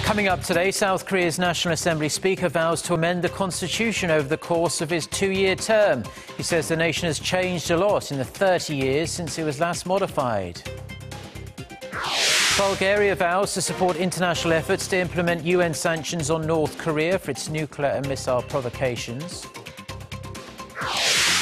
Coming up today, South Korea's National Assembly Speaker vows to amend the constitution over the course of his two-year term. He says the nation has changed a lot in the 30 years since it was last modified. Bulgaria vows to support international efforts to implement UN sanctions on North Korea for its nuclear and missile provocations.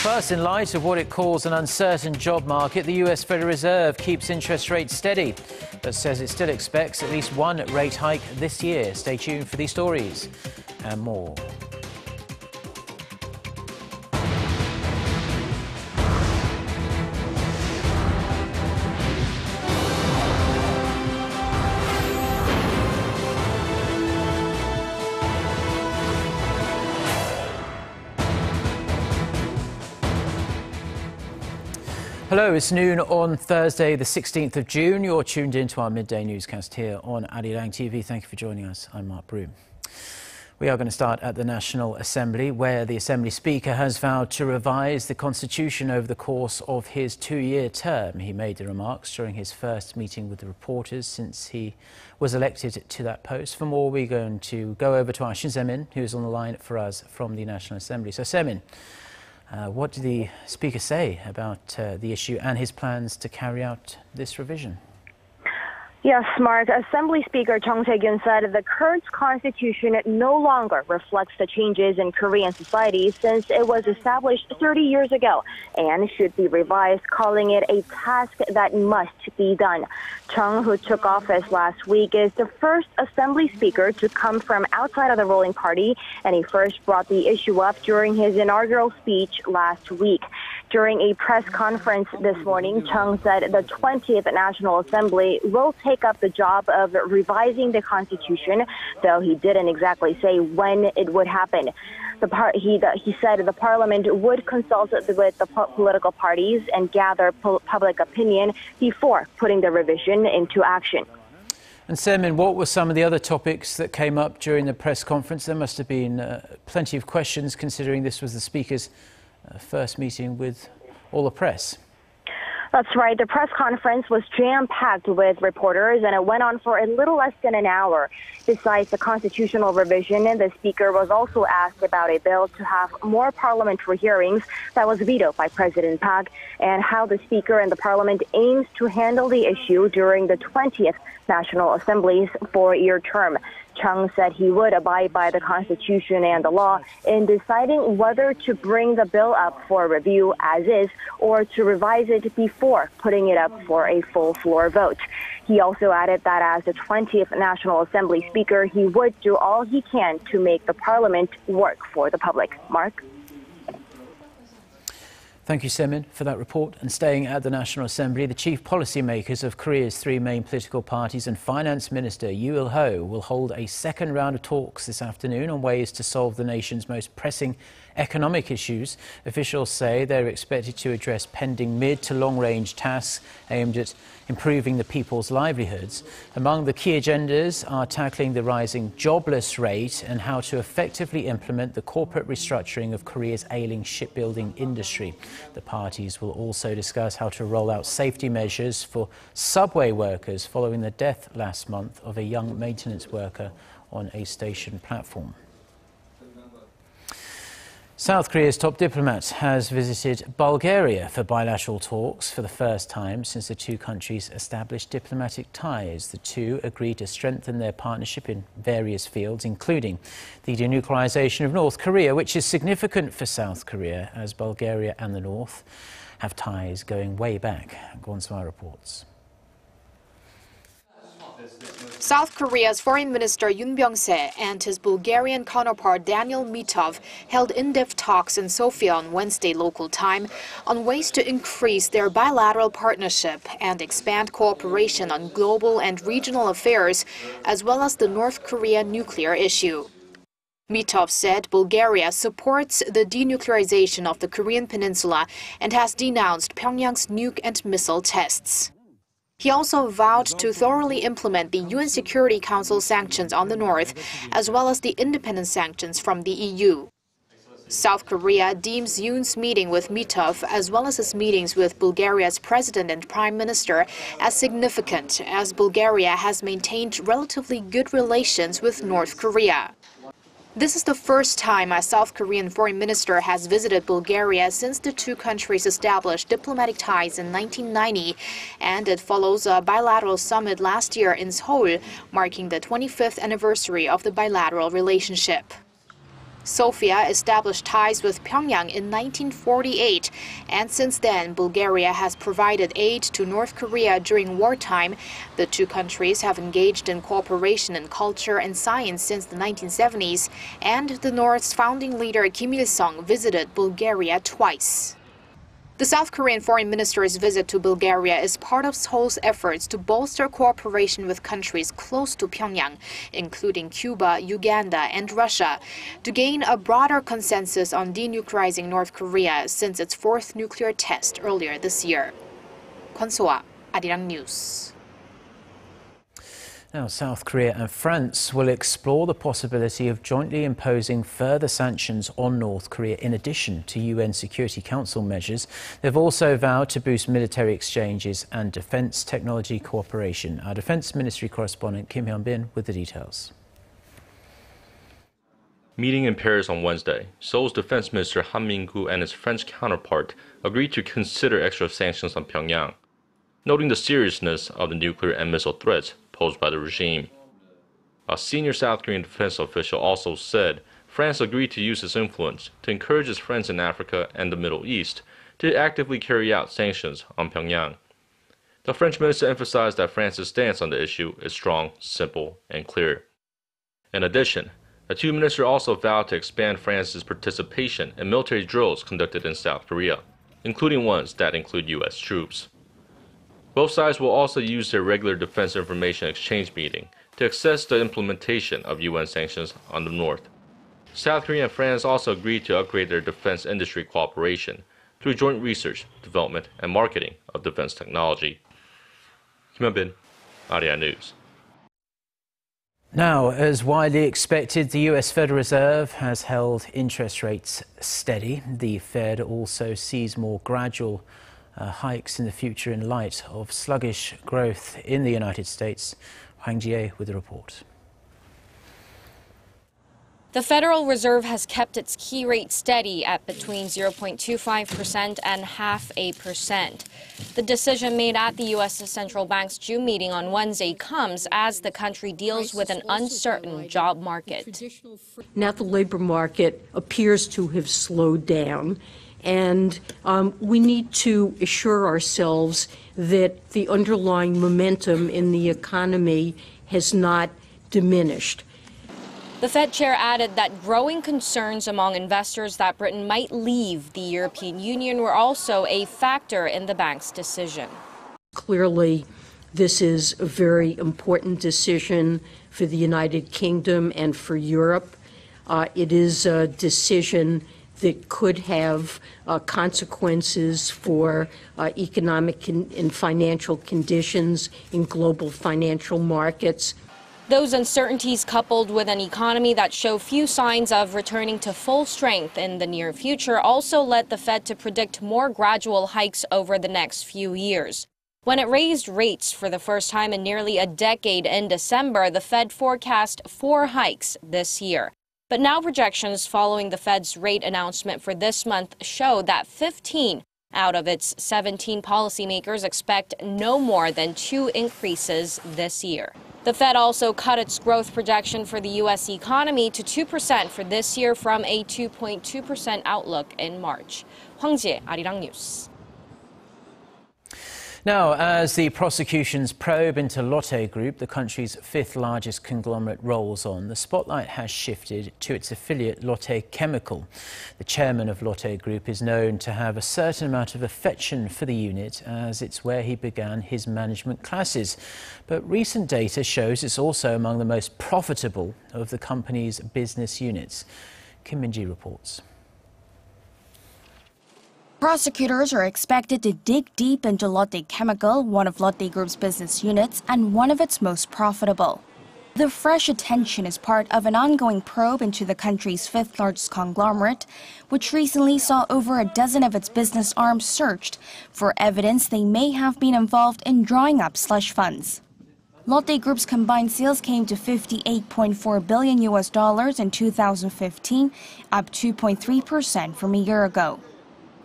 First, in light of what it calls an uncertain job market, the US Federal Reserve keeps interest rates steady, but says it still expects at least one rate hike this year. Stay tuned for these stories and more. Hello, it's noon on Thursday, the 16th of June. You're tuned in to our midday newscast here on Arirang TV. Thank you for joining us. I'm Mark Broom. We are going to start at the National Assembly, where the Assembly Speaker has vowed to revise the Constitution over the course of his two-year term. He made the remarks during his first meeting with the reporters since he was elected to that post. For more, we're going to go over to our Shin Se-min, who's on the line for us from the National Assembly. So, Se-min, what did the Speaker say about the issue and his plans to carry out this revision? Yes, Mark. Assembly Speaker Chung said the current constitution no longer reflects the changes in Korean society since it was established 30 years ago and should be revised, calling it a task that must be done. Chung, who took office last week, is the first Assembly Speaker to come from outside of the ruling party, and he first brought the issue up during his inaugural speech last week. During a press conference this morning, Chung said the 20th National Assembly will take up the job of revising the Constitution, though he didn't exactly say when it would happen. He said the Parliament would consult with the political parties and gather public opinion before putting the revision into action. And Se-min, what were some of the other topics that came up during the press conference? There must have been plenty of questions, considering this was the Speaker's first meeting with all the press. That's right. The press conference was jam-packed with reporters, and it went on for a little less than an hour. Besides the constitutional revision, the Speaker was also asked about a bill to have more parliamentary hearings that was vetoed by President Park, and how the Speaker and the Parliament aims to handle the issue during the 20th National Assembly's four-year term. Chung said he would abide by the Constitution and the law in deciding whether to bring the bill up for review as is or to revise it before putting it up for a full floor vote. He also added that as the 20th National Assembly Speaker, he would do all he can to make the Parliament work for the public. Mark? Thank you, Se-min, for that report. And staying at the National Assembly, the chief policymakers of Korea's three main political parties and Finance Minister Yoo Il-ho will hold a second round of talks this afternoon on ways to solve the nation's most pressing economic issues. Officials say they're expected to address pending mid to long-range tasks aimed at improving the people's livelihoods. Among the key agendas are tackling the rising jobless rate and how to effectively implement the corporate restructuring of Korea's ailing shipbuilding industry. The parties will also discuss how to roll out safety measures for subway workers following the death last month of a young maintenance worker on a station platform. South Korea's top diplomat has visited Bulgaria for bilateral talks for the first time since the two countries established diplomatic ties. The two agreed to strengthen their partnership in various fields, including the denuclearization of North Korea, which is significant for South Korea, as Bulgaria and the North have ties going way back. Go on to our reports. South Korea's Foreign Minister Yoon Byung-se and his Bulgarian counterpart Daniel Mitov held in-depth talks in Sofia on Wednesday local time on ways to increase their bilateral partnership and expand cooperation on global and regional affairs, as well as the North Korea nuclear issue. Mitov said Bulgaria supports the denuclearization of the Korean peninsula and has denounced Pyongyang's nuke and missile tests. He also vowed to thoroughly implement the UN Security Council sanctions on the North, as well as the independent sanctions from the EU. South Korea deems Yoon's meeting with Mitov, as well as his meetings with Bulgaria's president and prime minister, as significant, as Bulgaria has maintained relatively good relations with North Korea. This is the first time a South Korean foreign minister has visited Bulgaria since the two countries established diplomatic ties in 1990, and it follows a bilateral summit last year in Seoul, marking the 25th anniversary of the bilateral relationship. Sofia established ties with Pyongyang in 1948, and since then, Bulgaria has provided aid to North Korea during wartime. The two countries have engaged in cooperation in culture and science since the 1970s, and the North's founding leader Kim Il-sung visited Bulgaria twice. The South Korean foreign minister's visit to Bulgaria is part of Seoul's efforts to bolster cooperation with countries close to Pyongyang, including Cuba, Uganda, and Russia, to gain a broader consensus on denuclearizing North Korea since its fourth nuclear test earlier this year. Kwon So-ah, Arirang News. Now, South Korea and France will explore the possibility of jointly imposing further sanctions on North Korea in addition to UN Security Council measures. They've also vowed to boost military exchanges and defense technology cooperation. Our Defense Ministry correspondent Kim Hyun-bin with the details. Meeting in Paris on Wednesday, Seoul's Defense Minister Han Min-gu and his French counterpart agreed to consider extra sanctions on Pyongyang, noting the seriousness of the nuclear and missile threats posed by the regime. A senior South Korean defense official also said France agreed to use its influence to encourage its friends in Africa and the Middle East to actively carry out sanctions on Pyongyang. The French minister emphasized that France's stance on the issue is strong, simple, and clear. In addition, the two ministers also vowed to expand France's participation in military drills conducted in South Korea, including ones that include U.S. troops. Both sides will also use their regular defense information exchange meeting to assess the implementation of UN sanctions on the North. South Korea and France also agreed to upgrade their defense industry cooperation through joint research, development, and marketing of defense technology. Kim Hyun-bin, Arirang News. Now, as widely expected, the US Federal Reserve has held interest rates steady. The Fed also sees more gradual hikes in the future in light of sluggish growth in the United States. Hwang Ji-ae with the report. The Federal Reserve has kept its key rate steady at between 0.25% and 0.5%. The decision made at the U.S. Central Bank's June meeting on Wednesday comes as the country deals with an uncertain job market. Now the labor market appears to have slowed down, and we need to assure ourselves that the underlying momentum in the economy has not diminished. The Fed chair added that growing concerns among investors that Britain might leave the European Union were also a factor in the bank's decision. Clearly, this is a very important decision for the United Kingdom and for Europe. It is a decision that could have consequences for economic and financial conditions in global financial markets. Those uncertainties, coupled with an economy that show few signs of returning to full strength in the near future, also led the Fed to predict more gradual hikes over the next few years. When it raised rates for the first time in nearly a decade in December, the Fed forecast 4 hikes this year. But now projections following the Fed's rate announcement for this month show that 15 out of its 17 policymakers expect no more than 2 increases this year. The Fed also cut its growth projection for the U.S. economy to 2% for this year from a 2.2% outlook in March. Hwang Ji-ae, Arirang News. Now, as the prosecution's probe into Lotte Group, the country's 5th largest conglomerate, rolls on, the spotlight has shifted to its affiliate Lotte Chemical. The chairman of Lotte Group is known to have a certain amount of affection for the unit, as it's where he began his management classes. But recent data shows it's also among the most profitable of the company's business units. Kim Min-ji reports. Prosecutors are expected to dig deep into Lotte Chemical, one of Lotte Group's business units and one of its most profitable. The fresh attention is part of an ongoing probe into the country's fifth-largest conglomerate, which recently saw over a dozen of its business arms searched for evidence they may have been involved in drawing up slush funds. Lotte Group's combined sales came to $58.4 billion in 2015, up 2.3% from a year ago.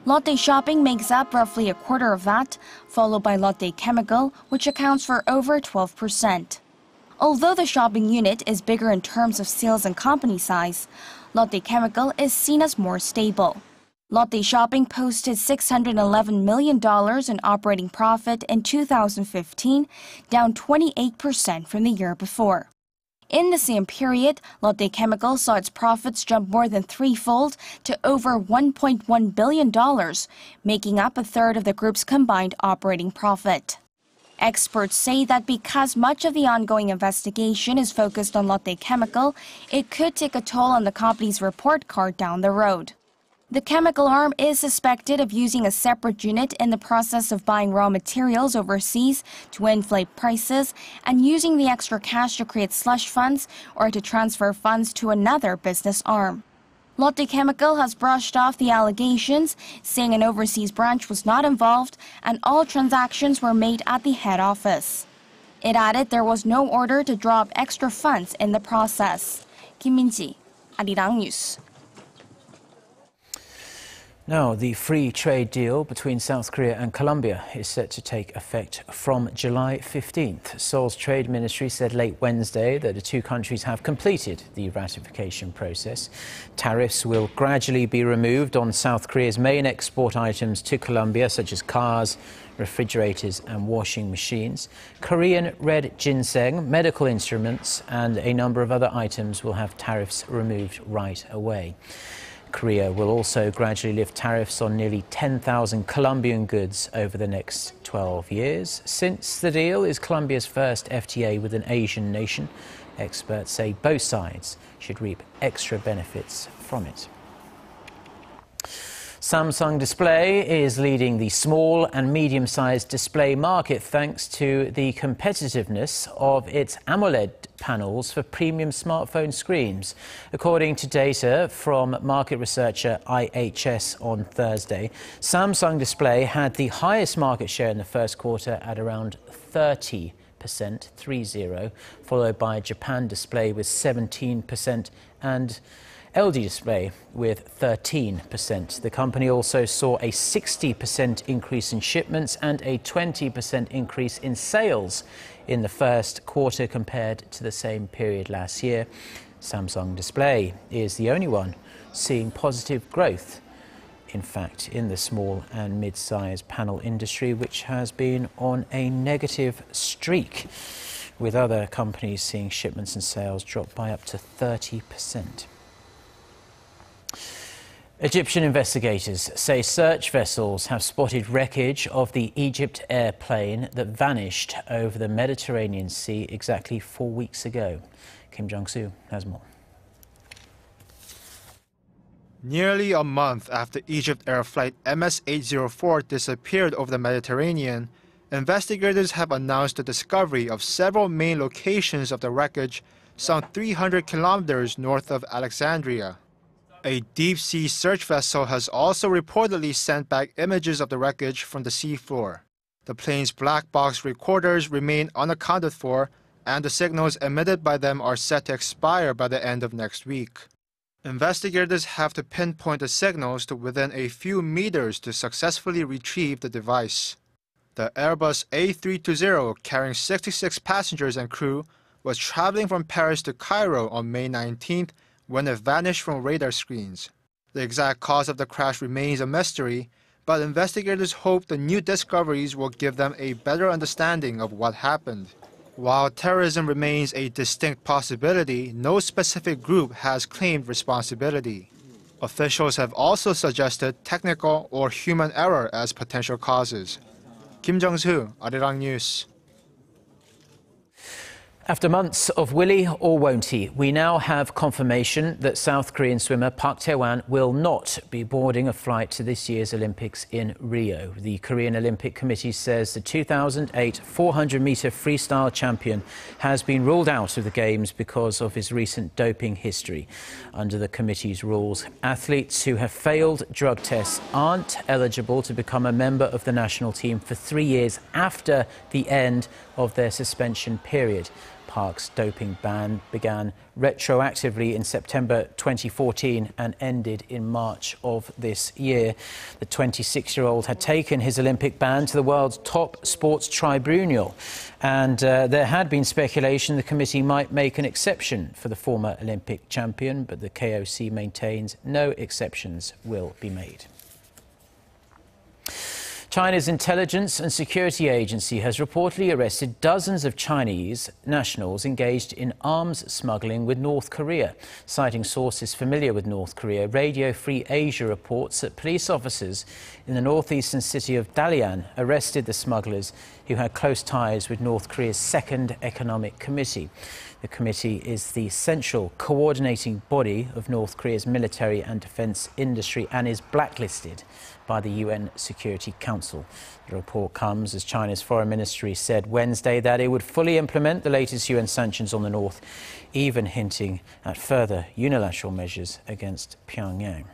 Lotte Shopping makes up roughly a quarter of that, followed by Lotte Chemical, which accounts for over 12%. Although the shopping unit is bigger in terms of sales and company size, Lotte Chemical is seen as more stable. Lotte Shopping posted $611 million in operating profit in 2015, down 28% from the year before. In the same period, Lotte Chemical saw its profits jump more than threefold to over $1.1 billion, making up a third of the group's combined operating profit. Experts say that because much of the ongoing investigation is focused on Lotte Chemical, it could take a toll on the company's report card down the road. The chemical arm is suspected of using a separate unit in the process of buying raw materials overseas to inflate prices and using the extra cash to create slush funds or to transfer funds to another business arm. Lotte Chemical has brushed off the allegations, saying an overseas branch was not involved and all transactions were made at the head office. It added there was no order to draw up extra funds in the process. Kim Min-ji, Arirang News. Now, the free trade deal between South Korea and Colombia is set to take effect from July 15th. Seoul's Trade Ministry said late Wednesday that the two countries have completed the ratification process. Tariffs will gradually be removed on South Korea's main export items to Colombia, such as cars, refrigerators and washing machines. Korean red ginseng, medical instruments and a number of other items will have tariffs removed right away. Korea will also gradually lift tariffs on nearly 10,000 Colombian goods over the next 12 years. Since the deal is Colombia's first FTA with an Asian nation, experts say both sides should reap extra benefits from it. Samsung Display is leading the small and medium-sized display market thanks to the competitiveness of its AMOLED panels for premium smartphone screens. According to data from market researcher IHS on Thursday, Samsung Display had the highest market share in the first quarter at around 30%, followed by Japan Display with 17% and LG Display with 13%. The company also saw a 60% increase in shipments and a 20% increase in sales in the first quarter compared to the same period last year. Samsung Display is the only one seeing positive growth, in fact, in the small and mid-sized panel industry, which has been on a negative streak, with other companies seeing shipments and sales drop by up to 30%. Egyptian investigators say search vessels have spotted wreckage of the EgyptAir plane that vanished over the Mediterranean Sea exactly 4 weeks ago. Kim Jong-soo has more. Nearly a month after EgyptAir flight MS-804 disappeared over the Mediterranean, investigators have announced the discovery of several main locations of the wreckage some 300 kilometers north of Alexandria. A deep-sea search vessel has also reportedly sent back images of the wreckage from the seafloor. The plane's black box recorders remain unaccounted for, and the signals emitted by them are set to expire by the end of next week. Investigators have to pinpoint the signals to within a few meters to successfully retrieve the device. The Airbus A320, carrying 66 passengers and crew, was traveling from Paris to Cairo on May 19th when it vanished from radar screens. The exact cause of the crash remains a mystery, but investigators hope the new discoveries will give them a better understanding of what happened. While terrorism remains a distinct possibility, no specific group has claimed responsibility. Officials have also suggested technical or human error as potential causes. Kim Jong-soo, Arirang News. After months of will he or won't he, we now have confirmation that South Korean swimmer Park Tae-hwan will not be boarding a flight to this year's Olympics in Rio. The Korean Olympic Committee says the 2008 400-meter freestyle champion has been ruled out of the Games because of his recent doping history. Under the committee's rules, athletes who have failed drug tests aren't eligible to become a member of the national team for 3 years after the end of their suspension period. Park's doping ban began retroactively in September 2014 and ended in March of this year. The 26-year-old had taken his Olympic ban to the world's top sports tribunal, and there had been speculation the committee might make an exception for the former Olympic champion, but the KOC maintains no exceptions will be made. China's intelligence and security agency has reportedly arrested dozens of Chinese nationals engaged in arms smuggling with North Korea. Citing sources familiar with North Korea, Radio Free Asia reports that police officers in the northeastern city of Dalian arrested the smugglers who had close ties with North Korea's Second Economic Committee. The committee is the central coordinating body of North Korea's military and defence industry and is blacklisted by the UN Security Council. The report comes as China's foreign ministry said Wednesday that it would fully implement the latest UN sanctions on the North, even hinting at further unilateral measures against Pyongyang.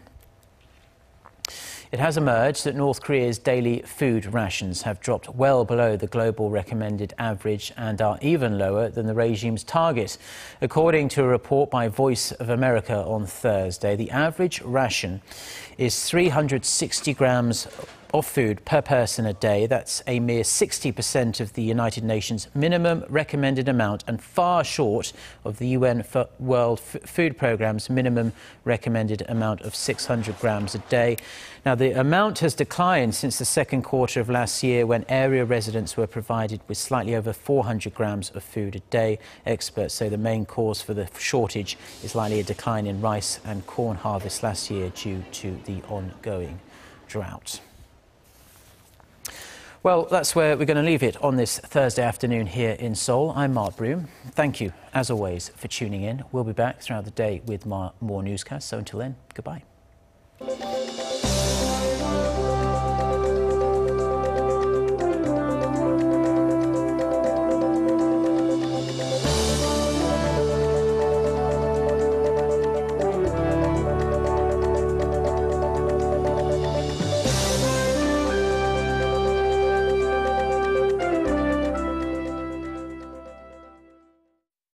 It has emerged that North Korea's daily food rations have dropped well below the global recommended average and are even lower than the regime's target. According to a report by Voice of America on Thursday, the average ration is 360 grams of food per person a day. That's a mere 60% of the United Nations minimum recommended amount and far short of the UN World Food Programme's minimum recommended amount of 600 grams a day. Now, the amount has declined since the second quarter of last year, when area residents were provided with slightly over 400 grams of food a day. Experts say the main cause for the shortage is likely a decline in rice and corn harvest last year due to the ongoing drought. Well, that's where we're going to leave it on this Thursday afternoon here in Seoul. I'm Mark Broom. Thank you, as always, for tuning in. We'll be back throughout the day with more newscasts. So until then, goodbye.